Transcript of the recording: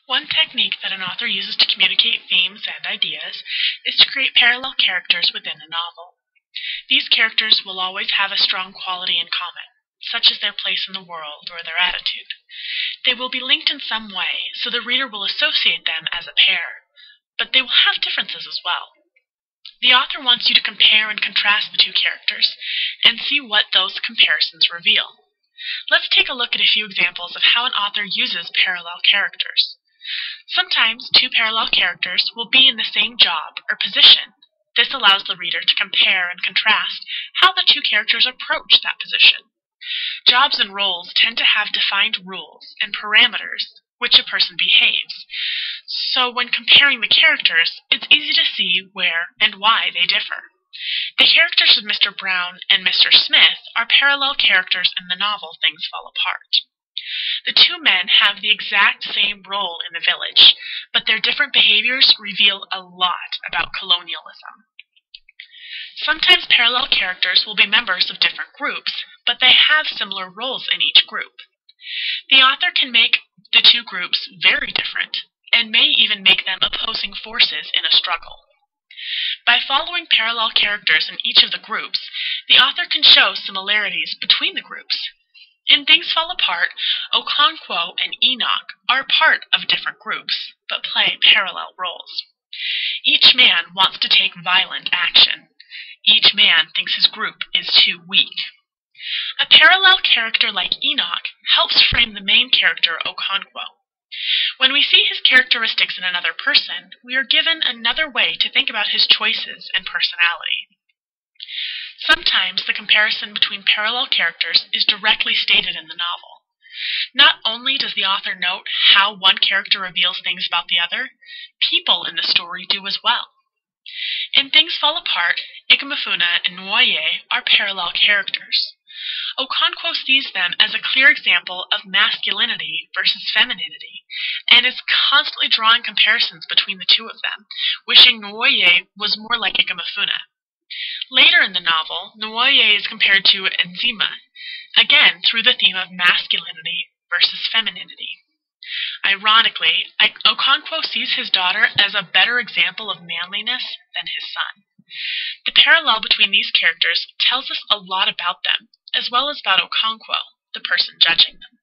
One technique that an author uses to communicate themes and ideas is to create parallel characters within a novel. These characters will always have a strong quality in common, such as their place in the world or their attitude. They will be linked in some way, so the reader will associate them as a pair, but they will have differences as well. The author wants you to compare and contrast the two characters and see what those comparisons reveal. Let's take a look at a few examples of how an author uses parallel characters. Sometimes two parallel characters will be in the same job or position. This allows the reader to compare and contrast how the two characters approach that position. Jobs and roles tend to have defined rules and parameters which a person behaves. So when comparing the characters, it's easy to see where and why they differ. The characters of Mr. Brown and Mr. Smith are parallel characters in the novel Things Fall Apart. The two men have the exact same role in the village, but their different behaviors reveal a lot about colonialism. Sometimes parallel characters will be members of different groups, but they have similar roles in each group. The author can make the two groups very different, and may even make them opposing forces in a struggle. By following parallel characters in each of the groups, the author can show similarities between the groups. In Things Fall Apart, Okonkwo and Enoch are part of different groups, but play parallel roles. Each man wants to take violent action. Each man thinks his group is too weak. A parallel character like Enoch helps frame the main character, Okonkwo. When we see his characteristics in another person, we are given another way to think about his choices and personality. Sometimes the comparison between parallel characters is directly stated in the novel. Not only does the author note how one character reveals things about the other, people in the story do as well. In Things Fall Apart, Ikamafuna and Nwoye are parallel characters. Okonkwo sees them as a clear example of masculinity versus femininity, and is constantly drawing comparisons between the two of them, wishing Nwoye was more like Ikamafuna. Later in the novel, Nwoye is compared to Enzima, again through the theme of masculinity versus femininity. Ironically, Okonkwo sees his daughter as a better example of manliness than his son. The parallel between these characters tells us a lot about them, as well as about Okonkwo, the person judging them.